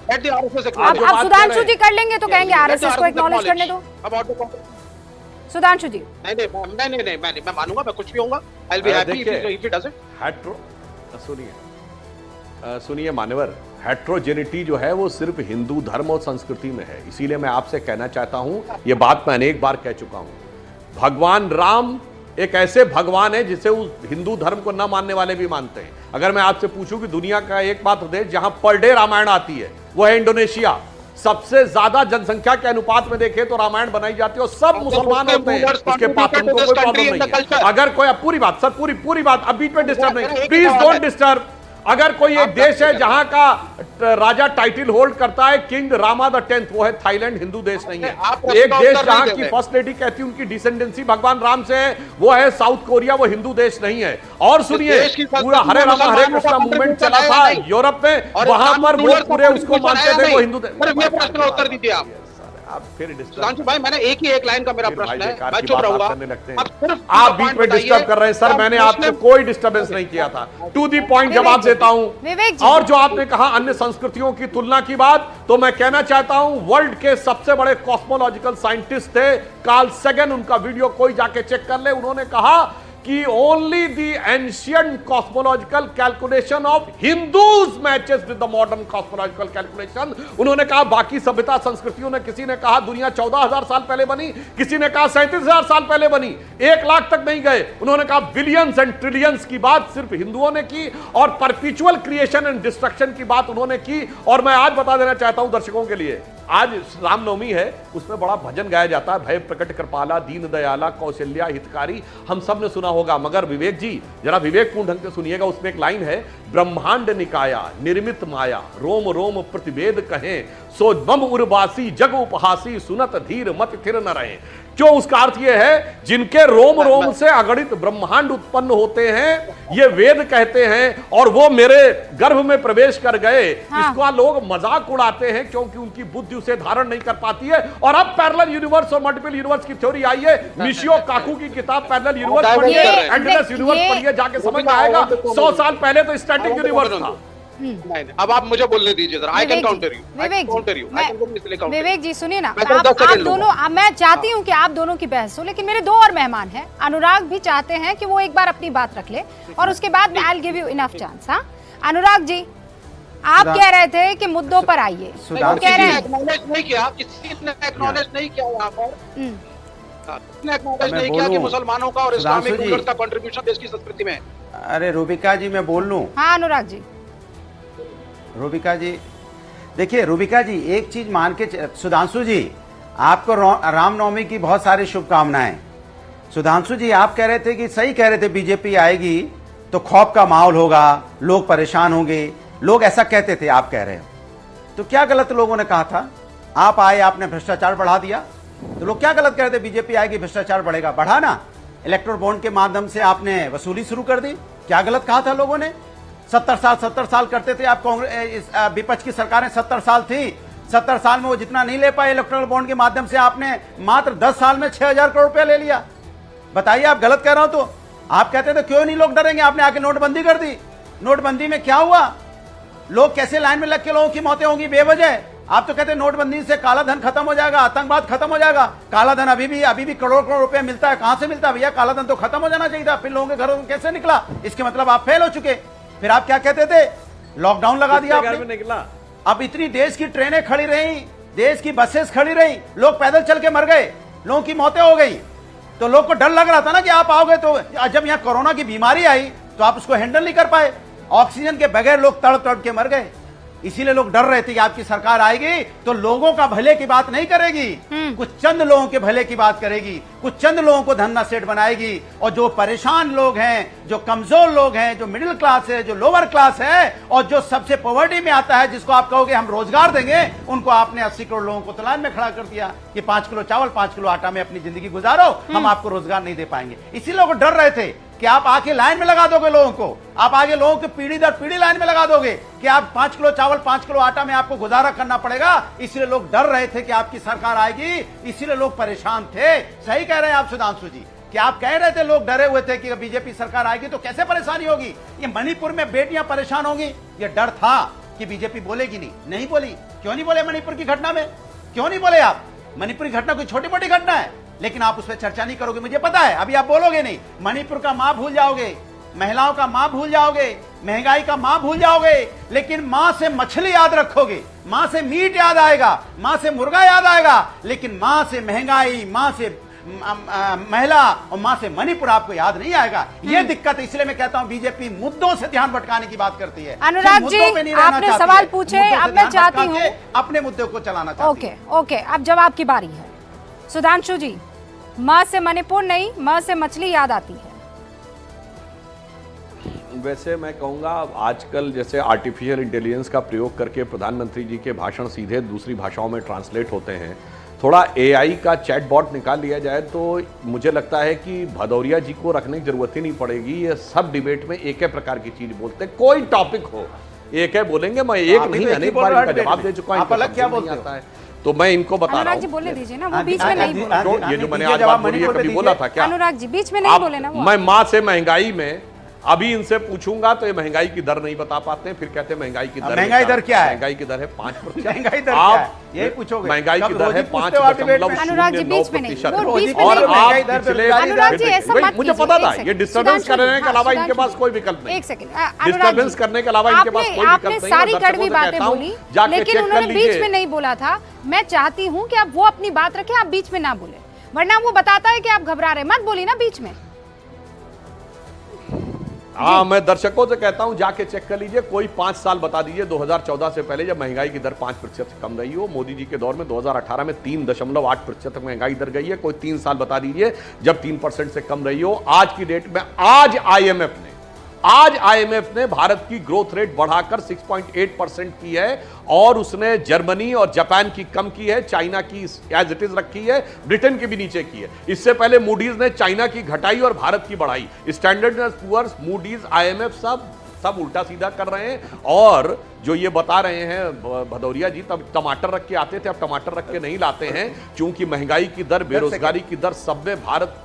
Let the RSS acknowledge। अब सुधांशु जी कर लेंगे तो कहेंगे आरएसएस को एक्नॉलेज करने दो। सुधांशु जी नहीं, मैं मानूंगा, मैं कुछ भी होऊंगा। I'll be happy if he does it। सुनिए मान्यवर, हेट्रोजेनिटी जो है वो सिर्फ हिंदू धर्म और संस्कृति में है। इसीलिए मैं आपसे कहना चाहता हूं, ये बात मैं अनेक बार कह चुका हूं, भगवान राम एक ऐसे भगवान है जिसे उस हिंदू धर्म को न मानने वाले भी मानते हैं। अगर मैं आपसे पूछूं कि दुनिया का एकमात्र देश जहां पर डे रामायण आती है वो है इंडोनेशिया। सबसे ज्यादा जनसंख्या के अनुपात में देखें तो रामायण बनाई जाती है और सब मुसलमान होते हैं, उसके पास उनको कोई प्रॉब्लम नहीं है। अगर कोई, पूरी बात सर, पूरी बात, अब बीच में डिस्टर्ब नहीं, प्लीज डोंट डिस्टर्ब। अगर कोई एक देश है जहां का राजा टाइटल होल्ड करता है किंग रामा द 10th, वो है थाईलैंड, हिंदू देश नहीं है। एक देश जहां की फर्स्ट लेडी कहती है उनकी डिसेंडेंसी भगवान राम से है, वो है साउथ कोरिया, वो हिंदू देश नहीं है। और सुनिए, पूरा हरे रामा हरे कृष्णा मूवमेंट चला था यूरोप में, वहां पर वो पूरे उसको मानते थे, वो हिंदू। प्रश्न का उत्तर दीजिए आप फिर सुधांशु भाई, मैंने एक ही एक लाइन का मेरा प्रश्न है, मैं चुप रहूंगा। आप बीच में डिस्टर्ब कर रहे हैं सर, मैंने आपको कोई डिस्टर्बेंस नहीं किया था। टू दी पॉइंट जवाब देता हूं। और जो आपने कहा अन्य संस्कृतियों की तुलना की बात, तो मैं कहना चाहता हूं वर्ल्ड के सबसे बड़े कॉस्मोलॉजिकल साइंटिस्ट थे कार्ल सेगन, उनका वीडियो कोई जाके चेक कर ले। उन्होंने कहा कि only the ancient cosmological calculation of Hindus matches with the modern cosmological calculation. उन्होंने कहा बाकी सभ्यता संस्कृतियों ने, किसी ने कहा दुनिया 14,000 साल पहले बनी, किसी ने कहा 37,000 साल पहले बनी, 1 लाख तक नहीं गए। उन्होंने कहा बिलियंस एंड ट्रिलियंस की बात सिर्फ हिंदुओं ने की, और परपेचुअल क्रिएशन एंड डिस्ट्रक्शन की बात उन्होंने की। और मैं आज बता देना चाहता हूं दर्शकों के लिए, आज रामनवमी है, उसमें बड़ा भजन गाया जाता है, भय प्रकट कृपाला दीन दयाला कौशल्या हितकारी, हम सब ने सुना होगा। मगर विवेक जी जरा विवेकपूर्ण ढंग से सुनिएगा, उसमें एक लाइन है, ब्रह्मांड निकाया निर्मित माया रोम रोम प्रतिवेद कहें, सो मम उर्वासी जग उपहासी सुनत धीर मत थिर न रहे। क्यों? उसका अर्थ यह है जिनके रोम रोम से अगणित ब्रह्मांड उत्पन्न होते हैं, ये वेद कहते हैं, और वो मेरे गर्भ में प्रवेश कर गए। इसका लोग मजाक उड़ाते हैं क्योंकि उनकी बुद्धि उसे धारण नहीं कर पाती है। और अब पैरेलल यूनिवर्स और मल्टीपल यूनिवर्स की थ्योरी आई है। मिशियो काकू की किताब पैरेलल यूनिवर्स पढ़िए, एंडलेस यूनिवर्स पढ़िए, जाके समझ में आएगा। 100 साल पहले तो स्टैटिक यूनिवर्स था। नहीं, अब आप मुझे बोलने दीजिए जरा। I can counter you। विवेक जी सुनिए ना, आप दोनों, मैं चाहती हूँ कि आप दोनों की बहस हो, लेकिन मेरे 2 और मेहमान हैं। अनुराग भी चाहते हैं कि वो एक बार अपनी बात रख ले, और उसके बाद मैं I'll give you enough chance। हाँ अनुराग जी, आप कह रहे थे कि मुद्दों पर आइए, कह रहे हैं एक्नॉलेज नहीं किया, किसी ने एक्नॉलेज नहीं किया यहाँ पर, किसने एक्नॉलेज नहीं किया कि मुसलमानों का और इस्लामिक रूलर्स का कंट्रीब्यूशन देश की संस्कृति में। अरे रूबिका जी, मैं बोल लूं? हाँ अनुराग जी। रूबिका जी देखिए, रूबिका जी एक चीज मान के, सुधांशु जी आपको रामनवमी की बहुत सारी शुभकामनाएं। सुधांशु जी आप कह रहे थे कि, सही कह रहे थे, बीजेपी आएगी तो खौफ का माहौल होगा, लोग परेशान होंगे, लोग ऐसा कहते थे, आप कह रहे हो। तो क्या गलत लोगों ने कहा था? आप आए, आपने भ्रष्टाचार बढ़ा दिया, तो लोग क्या गलत कह रहे थे? बीजेपी आएगी भ्रष्टाचार बढ़ेगा, बढ़ा ना। इलेक्टोरल बॉन्ड के माध्यम से आपने वसूली शुरू कर दी, क्या गलत कहा था लोगों ने? 70 साल करते थे आप, कांग्रेस विपक्ष की सरकारें 70 साल थी, 70 साल में वो जितना नहीं ले पाए इलेक्ट्रल बॉन्ड के माध्यम से, आपने मात्र 10 साल में 6,000 करोड़ रुपया ले लिया। बताइए, आप गलत कह रहा हूं तो। आप कहते थे क्यों नहीं लोग डरेंगे, आपने आके नोटबंदी कर दी। नोटबंदी में क्या हुआ? लोग कैसे लाइन में लग के लोगों की मौतें होंगी बेवजह। आप तो कहते हैं नोटबंदी से काला धन खत्म हो जाएगा, आतंकवाद खत्म हो जाएगा। काला धन अभी भी करोड़ करोड़ रुपए मिलता है। कहां से मिलता है भैया? काला धन तो खत्म हो जाना चाहिए था, फिर लोगों के घरों में कैसे निकला? इसके मतलब आप फेल हो चुके। फिर आप क्या कहते थे? लॉकडाउन लगा दिया आपने। निकला। अब इतनी देश की ट्रेनें खड़ी रही, देश की बसेस खड़ी रही, लोग पैदल चल के मर गए, लोगों की मौतें हो गई। तो लोग को डर लग रहा था ना कि आप आओगे तो। जब यहाँ कोरोना की बीमारी आई तो आप उसको हैंडल नहीं कर पाए। ऑक्सीजन के बगैर लोग तड़प तड़प के मर गए। इसीलिए लोग डर रहे थे कि आपकी सरकार आएगी तो लोगों का भले की बात नहीं करेगी, कुछ चंद लोगों के भले की बात करेगी, कुछ चंद लोगों को धन्ना सेठ बनाएगी। और जो परेशान लोग हैं, जो कमजोर लोग हैं, जो मिडिल क्लास है, जो लोअर क्लास है, और जो सबसे पॉवर्टी में आता है, जिसको आप कहोगे हम रोजगार देंगे, उनको आपने 80 करोड़ लोगों को तो लाइन में खड़ा कर दिया कि 5 किलो चावल 5 किलो आटा में अपनी जिंदगी गुजारो, हम आपको रोजगार नहीं दे पाएंगे। इसी लोग डर रहे थे कि आप आके लाइन में लगा दोगे लोगों को, आप आगे लोगों को पीढ़ी दर पीढ़ी लाइन में लगा दोगे कि आप 5 किलो चावल 5 किलो आटा में आपको गुजारा करना पड़ेगा। इसलिए लोग डर रहे थे कि आपकी सरकार आएगी, इसीलिए लोग परेशान थे। सही कह रहे हैं आप सुधांशु जी कि आप कह रहे थे लोग डरे हुए थे कि बीजेपी सरकार आएगी तो कैसे परेशानी होगी। ये मणिपुर में बेटियां परेशान होंगी, ये डर था कि बीजेपी बोलेगी नहीं बोली। क्यों नहीं बोले मणिपुर की घटना में? क्यों नहीं बोले आप? मणिपुर की घटना कोई छोटी मोटी घटना है, लेकिन आप उस पर चर्चा नहीं करोगे, मुझे पता है। अभी आप बोलोगे नहीं, मणिपुर का मां भूल जाओगे, महिलाओं का मां भूल जाओगे, महंगाई का मां भूल जाओगे, लेकिन मां से मछली याद रखोगे, मां से मीट याद आएगा, मां से मुर्गा याद आएगा, लेकिन मां से महंगाई, मां से महिला और मां से मणिपुर आपको याद नहीं आएगा। ये दिक्कत है। इसलिए मैं कहता हूं बीजेपी मुद्दों से ध्यान भटकाने की बात करती है। अनुराग जी, आपने सवाल पूछे, अब मैं चाहती हूं अपने मुद्दे को चलाना चाहती है। ओके, अब जवाब की बारी है। सुधांशु जी, मां से मणिपुर नहीं, मां से मछली याद आती है। वैसे मैं कहूँगा आजकल जैसे आर्टिफिशियल इंटेलिजेंस का प्रयोग करके प्रधानमंत्री जी के भाषण सीधे दूसरी भाषाओं में ट्रांसलेट होते हैं, थोड़ा एआई का चैटबॉट निकाल लिया जाए तो मुझे लगता है कि भदौरिया जी को रखने की जरूरत ही नहीं पड़ेगी। ये सब डिबेट में एक ही प्रकार की चीज बोलते हैं, कोई टॉपिक हो एक है बोलेंगे। मैं एक नहीं अनेक बार इनका जवाब दे चुका हूँ, आप अलग क्या बोलते आता है तो मैं इनको बता रहा हूँ। जी बोलने दीजिए ना, वो बीच में नहीं बोले। ये जो मैंने आज बात बोली है कभी बोला था क्या? अनुराग जी बीच में नहीं बोले ना। मैं माँ से महंगाई में अभी इनसे पूछूंगा तो ये महंगाई की दर नहीं बता पाते हैं, फिर कहते हैं महंगाई की दर। महंगाई दर क्या है? महंगाई की दर है 5%। महंगाई दर क्या है? यही पूछोगे। महंगाई की दर है 5.09%। और आप पिछले मुझे पता था ये डिस्टर्बेंस करने के अलावा इनके पास कोई विकल्प नहीं। एक सेकंड, डिस्टर्बेंस करने के अलावा इनके पास कोई विकल्प नहीं। आपने सारी कड़वी बातें बोली, लेकिन उन्होंने बीच में नहीं बोला था। मैं चाहती हूँ कि आप वो अपनी बात रखें, आप बीच में ना बोले, वरना वो बताता है कि आप घबरा रहे। मत बोली ना बीच में। हाँ, मैं दर्शकों से कहता हूं जाके चेक कर लीजिए, कोई 5 साल बता दीजिए 2014 से पहले जब महंगाई की दर 5% से कम रही हो। मोदी जी के दौर में 2018 में 3.8% तक महंगाई दर गई है। कोई 3 साल बता दीजिए जब 3% से कम रही हो। आज की डेट में आज आईएमएफ ने भारत की ग्रोथ रेट बढ़ाकर 6.8% की है और उसने जर्मनी और जापान की कम की है, चाइना की एज इट इज रखी है, ब्रिटेन की भी नीचे की है। इससे पहले मूडीज ने चाइना की घटाई और भारत की बढ़ाई। Standard and Poor's, Moody's, IMF सब उल्टा सीधा कर रहे हैं। और जो ये बता रहे हैं भदौरिया जी, तब टमाटर रख के आते थे, अब टमाटर रख के नहीं लाते हैं, क्योंकि महंगाई की दर, बेरोजगारी की दर सब में भारत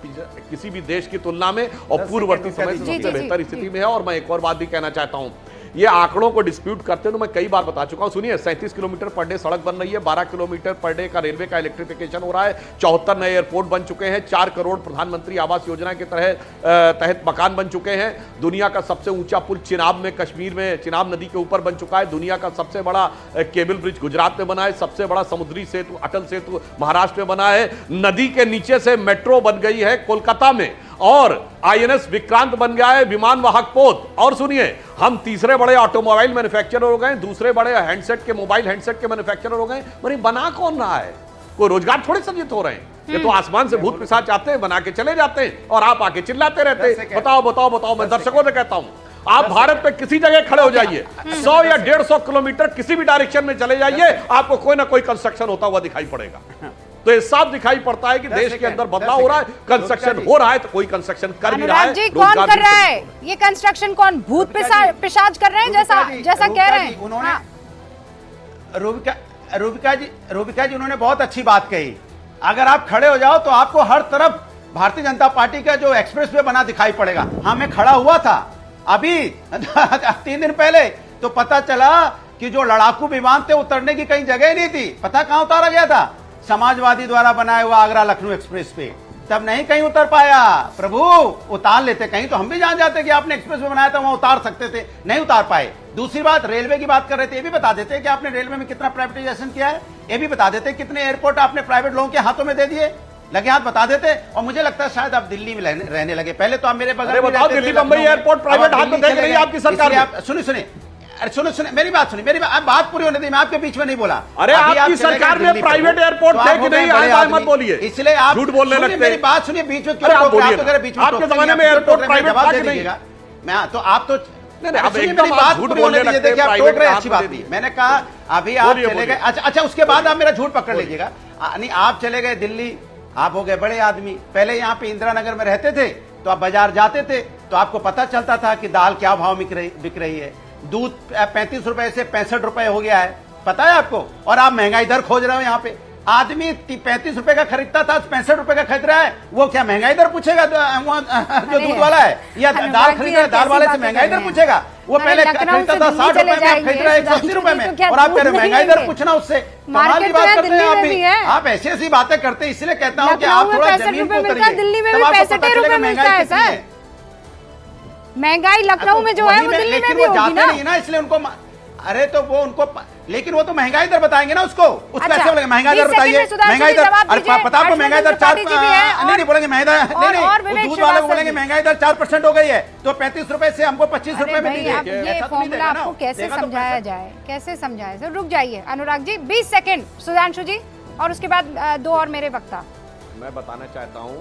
किसी भी देश की तुलना में और पूर्ववर्ती समय से सबसे बेहतर स्थिति में है। और मैं एक और बात भी कहना चाहता हूं, ये आंकड़ों को डिस्प्यूट करते हैं तो मैं कई बार बता चुका हूं। सुनिए, 37 किलोमीटर पर डे सड़क बन रही है, 12 किलोमीटर पर डे का रेलवे का इलेक्ट्रिफिकेशन हो रहा है, 74 नए एयरपोर्ट बन चुके हैं, 4 करोड़ प्रधानमंत्री आवास योजना के तहत मकान बन चुके हैं। दुनिया का सबसे ऊंचा पुल चिनाब में, कश्मीर में चिनाब नदी के ऊपर बन चुका है। दुनिया का सबसे बड़ा केबल ब्रिज गुजरात में बना है। सबसे बड़ा समुद्री सेतु, अटल सेतु, महाराष्ट्र में बना है। नदी के नीचे से मेट्रो बन गई है कोलकाता में, और आईएनएस विक्रांत बन गया है विमान वाहक पोत। और सुनिए, हम तीसरे बड़े ऑटोमोबाइल मैन्युफैक्चरर हो गए, दूसरे बड़े हैंडसेट के, मोबाइल हैंडसेट के मैन्युफैक्चरर हो गए। मगर बना कौन रहा है? कोई रोजगार थोड़े सृजित हो रहे हैं। ये तो आसमान से भूत पिशाच आते हैं, बना के चले जाते हैं और आप आके चिल्लाते रहते हैं। बताओ बताओ बताओ। मैं दर्शकों से कहता हूं, आप भारत पे किसी जगह खड़े हो जाइए, 100 या 150 किलोमीटर किसी भी डायरेक्शन में चले जाइए, आपको कोई ना कोई कंस्ट्रक्शन होता हुआ दिखाई पड़ेगा। तो ये साफ दिखाई पड़ता है कि देश के अंदर बदलाव हो रहा है, कंस्ट्रक्शन हो रहा है, तो कोई कंस्ट्रक्शन कर भी रहा है। जी, कौन कर रहा है ये कंस्ट्रक्शन? कौन? भूत पिशाच कर रहे हैं, जैसा कह रहे हैं। उन्होंने रूबिका जी उन्होंने बहुत अच्छी बात कही। अगर आप खड़े हो जाओ तो आपको हर तरफ भारतीय जनता पार्टी का जो एक्सप्रेस वे बना दिखाई पड़ेगा। हाँ, मैं खड़ा हुआ था अभी 3 दिन पहले, तो पता चला कि जो लड़ाकू विमान थे उतरने की कहीं जगह ही नहीं थी। पता कहां उतारा गया था? समाजवादी द्वारा बनाया हुआ आगरा लखनऊ एक्सप्रेस पे। तब नहीं कहीं उतर पाया। प्रभु उतार लेते कहीं तो हम भी जान जाते कि आपने एक्सप्रेस वे बनाया था, वहां उतार सकते थे, नहीं उतार पाए। दूसरी बात, रेलवे की बात कर रहे थे, ये भी बता देते कि आपने रेलवे में कितना प्राइवेटाइजेशन किया है। ये भी बता देते कितने एयरपोर्ट आपने प्राइवेट लोगों के हाथों में दे दिए, लगे हाथ बता देते। और मुझे लगता है शायद आप दिल्ली में रहने लगे। पहले तो आप मेरे बगल में बताओ, दिल्ली बम्बई एयरपोर्ट प्राइवेट हाथ में देख रही है आपकी सरकार। सुनिए अरे सुनो मेरी बात सुनिए, मेरी बात पूरी होने दी, मैं आपके बीच में नहीं बोला। अरे आपकी सरकार ने प्राइवेट एयरपोर्ट देख नहीं, आप मत बोलिए, इसलिए आप झूठ बोलने लगते हैं। मेरी बात सुनिए, बीच में क्यों आप बोलिए? आपके जमाने में एयरपोर्ट प्राइवेट था कि नहीं? मैं तो आप तो अब मेरी एकदम बात झूठ पूरी बोलने होने दीजिए। लगते हैं, आप टोक रहे हैं, अच्छी बात नहीं। मैंने कहा अभी आप चले गए, अच्छा उसके बाद आप मेरा झूठ पकड़ लीजिएगा। नहीं, आप चले गए दिल्ली, आप हो गए बड़े आदमी। पहले यहाँ पे इंदिरा नगर में रहते थे तो आप बाजार जाते थे तो आपको पता चलता था कि दाल क्या भाव बिक रही है। दूध 35 रुपए से 65 रुपए हो गया है, पता है आपको। और आप महंगाई दर खोज रहे हो। यहाँ पे आदमी 35 रुपए का खरीदता था, 65 रुपए का खरीद रहा है। वो क्या महंगाई दर पूछेगा जो दूध वाला है, या दाल खरीद रहा है दाल वाले से महंगाई दर पूछेगा? वो पहले खरीदता था 60 रुपए में, आप खरीद रहे हैं 180 रुपए में, और आप कह रहे महंगाई दर पूछना उससे। कमाल की बात करते हैं आप भी। आप ऐसी ऐसी बातें करते हैं, इसलिए कहता हूँ कि आप थोड़ा जमीन पे उतरिए। दिल्ली में भी 65 रुपए मिलता है सर। महंगाई लखनऊ में जो है वो दिल्ली में भी होगी ना, इसलिए उनको अरे तो वो उनको, लेकिन वो तो महंगाई दर बताएंगे ना उसको अच्छा, कैसे बोलेंगे महंगाई दर बताइए? महंगाई दर, अरे पता आपको महंगाई दर 4 नहीं बोलेंगे, महंगाई नहीं, दूध वाले को बोलेंगे महंगाई दर 4% हो गई है, तो 35 रुपए से हमको 25 रुपए में दीजिए। ये फॉर्मूला आपको कैसे समझाया जाए, कैसे समझाया जाए? रुक जाइए अनुराग जी, 20 सेकंड सुधांशु जी, और उसके बाद 2 और मेरे वक्ता। मैं बताना चाहता हूं,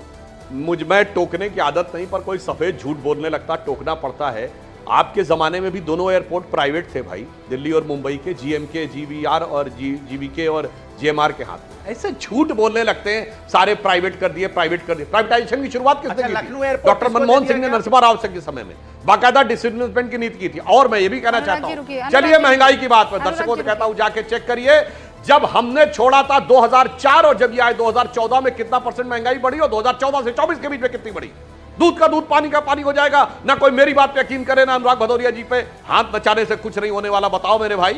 मुझ में टोकने की आदत नहीं, पर कोई सफेद झूठ बोलने लगता, टोकना पड़ता है। आपके जमाने में भी दोनों एयरपोर्ट प्राइवेट थे भाई, दिल्ली और मुंबई के, जीएमके, जीवीआर और जीवीके और जीएमआर के हाथ में। ऐसे झूठ बोलने लगते हैं, सारे प्राइवेट कर दिए, प्राइवेट कर दिए। प्राइवेटाइजेशन की शुरुआत किसने की थी? डॉक्टर मनमोहन सिंह ने नरसिम्हा राव के समय में बाकायदा डिसइन्वेस्टमेंट की नीति की थी। और मैं ये भी कहना चाहता हूं, चलिए महंगाई की बात पर दर्शकों से कहता हूं, जाके चेक करिए, जब हमने छोड़ा था 2004 और जब ये आए 2014 में कितना % महंगाई बढ़ी, और 2014 से 24 के बीच में कितनी बढ़ी? दूध का दूध, पानी का पानी हो जाएगा। ना कोई मेरी बात पे यकीन करे, ना अनुराग भदौरिया जी पे हाथ नचाने से कुछ नहीं होने वाला। बताओ मेरे भाई,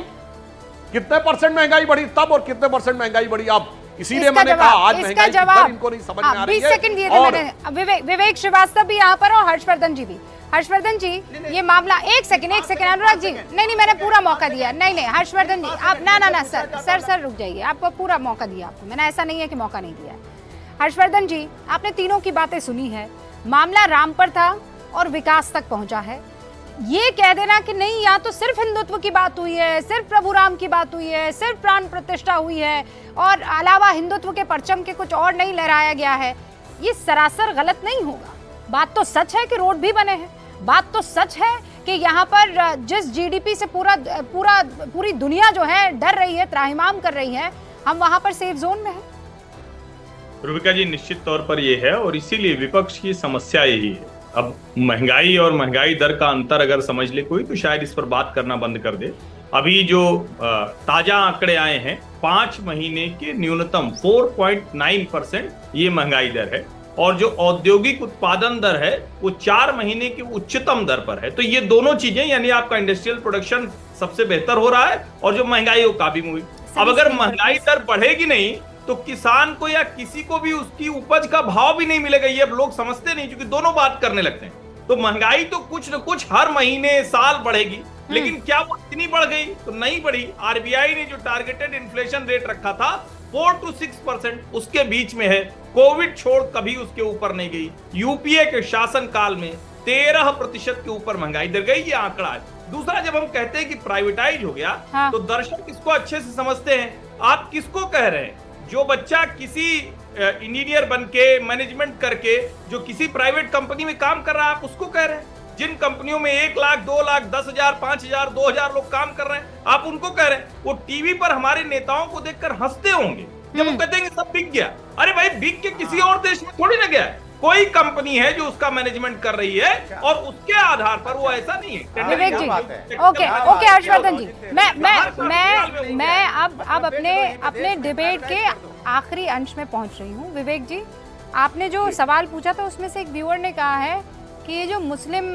कितने % महंगाई बढ़ी तब और कितने % महंगाई बढ़ी अब? इसीलिए मैंने कहा आज महंगाई की दर इनको नहीं समझ में आ रही है। 20 सेकंड दिए थे मैंने। विवेक श्रीवास्तव भी यहाँ पर और हर्षवर्धन जी भी। हर्षवर्धन जी, ये मामला, एक सेकंड अनुराग जी, नहीं मैंने पूरा मौका दिया। नहीं हर्षवर्धन जी आप, ना सर रुक जाइए, आपको पूरा मौका दिया आपको मैंने, ऐसा नहीं है कि मौका नहीं दिया। हर्षवर्धन जी, आपने तीनों की बातें सुनी है। मामला राम पर था और विकास तक पहुंचा है। ये कह देना कि नहीं, यहाँ तो सिर्फ हिंदुत्व की बात हुई है, सिर्फ प्रभु राम की बात हुई है, सिर्फ प्राण प्रतिष्ठा हुई है और अलावा हिंदुत्व के परचम के कुछ और नहीं लहराया गया है, ये सरासर गलत नहीं होगा। बात तो सच है कि रोड भी बने हैं, बात तो सच है कि यहाँ पर जिस जीडीपी से पूरी दुनिया जो है डर रही है, त्राहिमाम कर रही है, हम वहां पर सेफ जोन में है। रूबिका जी, निश्चित तौर पर ये है और इसीलिए विपक्ष की समस्या यही है। अब महंगाई और महंगाई दर का अंतर अगर समझ ले कोई, तो शायद इस पर बात करना बंद कर दे। अभी जो ताजा आंकड़े आए हैं, 5 महीने के न्यूनतम 4.9% ये महंगाई दर है, और जो औद्योगिक उत्पादन दर है वो 4 महीने की उच्चतम दर पर है। तो ये दोनों चीजें, यानी आपका इंडस्ट्रियल प्रोडक्शन सबसे बेहतर हो रहा है और जो महंगाई वो काबू में हुई। अब अगर महंगाई दर बढ़ेगी नहीं तो किसान को या किसी को भी उसकी उपज का भाव भी नहीं मिलेगा। ये अब लोग समझते नहीं, क्योंकि दोनों बात करने लगते हैं। तो महंगाई तो कुछ न कुछ हर महीने साल बढ़ेगी, लेकिन क्या वो इतनी बढ़ गई? तो नहीं बढ़ी। आरबीआई ने जो टारगेटेड इन्फ्लेशन रेट रखा था 4 to 6%, उसके बीच में है। कोविड छोड़ कभी उसके ऊपर नहीं गई। यूपीए के शासन काल में 13% के ऊपर महंगाई दर गई, ये आंकड़ा है। दूसरा, जब हम कहते हैं कि प्राइवेटाइज हो गया, तो दर्शक इसको अच्छे से समझते हैं। आप किसको कह रहे हैं? जो बच्चा किसी इंजीनियर बन के, मैनेजमेंट करके जो किसी प्राइवेट कंपनी में काम कर रहा है, आप उसको कह रहे हैं। जिन कंपनियों में 1 लाख, 2 लाख, 10,000, 5,000, 2,000 लोग काम कर रहे हैं, आप उनको कह रहे हैं। वो टीवी पर हमारे नेताओं को देखकर हंसते होंगे जब वो कहते हैं कि सब बिक गया। अरे भाई, बिक के किसी और देश में थोड़ी ना गया है, कोई कंपनी है जो उसका मैनेजमेंट कर रही है और उसके आधार पर वो ऐसा नहीं है। विवेक जी, ओके ओके हर्षवर्धन जी, मैं अब अपने डिबेट के आखिरी अंश में पहुंच रही हूं। विवेक जी, आपने जो सवाल पूछा था उसमें से एक व्यूअर ने कहा है कि ये जो मुस्लिम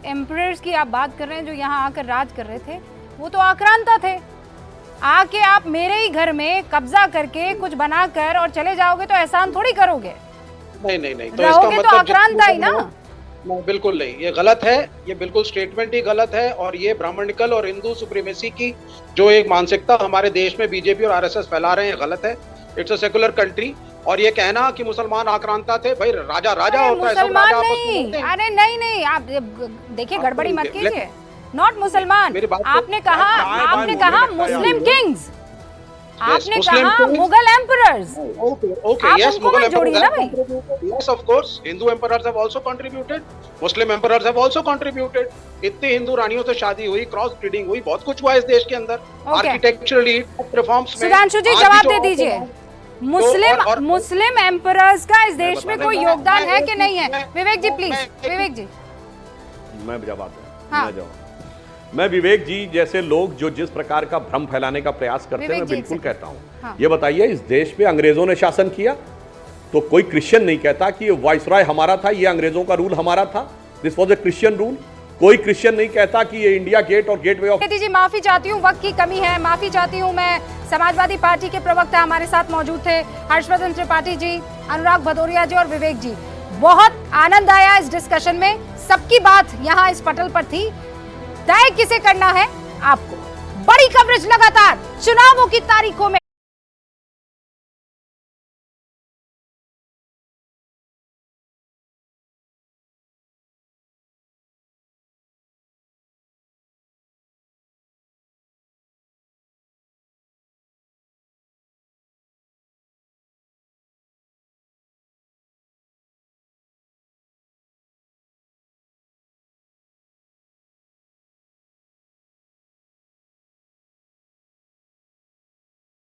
एम्परर्स की आप बात कर रहे हैं जो यहाँ आकर राज कर रहे थे, वो तो आक्रांता थे। आके आप मेरे ही घर में कब्जा करके कुछ बनाकर और चले जाओगे तो एहसान थोड़ी करोगे। नहीं तो रहोगे इसका तो मतलब आक्रांता ही ना। नहीं, बिल्कुल नहीं, ये गलत है, ये बिल्कुल स्टेटमेंट ही गलत है। और ये ब्राह्मणिकल और हिंदू सुप्रीमेसी की जो एक मानसिकता हमारे देश में बीजेपी और आरएसएस फैला रहे हैं, गलत है। It's a secular country. और ये कहना कि मुसलमान आक्रांता थे, भाई राजा होता है, मुसलमान नहीं, अरे नहीं, आप देखिए गड़बड़ी मत कीजिए। नॉट मुसलमान, आपने कहा मुस्लिम किंग्स, आपने कहा Mughal emperors. Okay, yes, Mughal emperors. Yes, of course. Hindu emperors have also contributed. Muslim emperors have also contributed. इतनी हिंदू रानियों से शादी हुई, क्रॉस ब्रीडिंग हुई, बहुत कुछ हुआ इस देश के अंदर। आर्किटेक्चरली, रिफॉर्म्स में। सुधांशु जी जवाब दे दीजिए, मुस्लिम एम्परर्स का इस देश में कोई योगदान है कि नहीं है? विवेक जी प्लीज, विवेक जी। मैं जवाब मैं विवेक जी जैसे लोग जो जिस प्रकार का भ्रम फैलाने का प्रयास करते हैं, मैं बिल्कुल कहता हूं। ये बताइए, इस देश पे अंग्रेजों ने शासन किया तो कोई क्रिश्चियन नहीं कहता कि ये वाइसराय हमारा था, ये अंग्रेजों का रूल हमारा था, this was a Christian rule. कोई क्रिश्चियन नहीं कहता कि ये इंडिया गेट और गेटवे ऑफ। जी माफी चाहती हूँ, वक्त की कमी है, माफी चाहती हूँ। मैं समाजवादी पार्टी के प्रवक्ता हमारे साथ मौजूद थे, हर्षवर्धन त्रिपाठी जी, अनुराग भदौरिया जी और विवेक जी। बहुत आनंद आया इस डिस्कशन में, सबकी बात यहाँ इस पटल पर थी। तय किसे करना है आपको। बड़ी कवरेज लगातार चुनावों की तारीखों में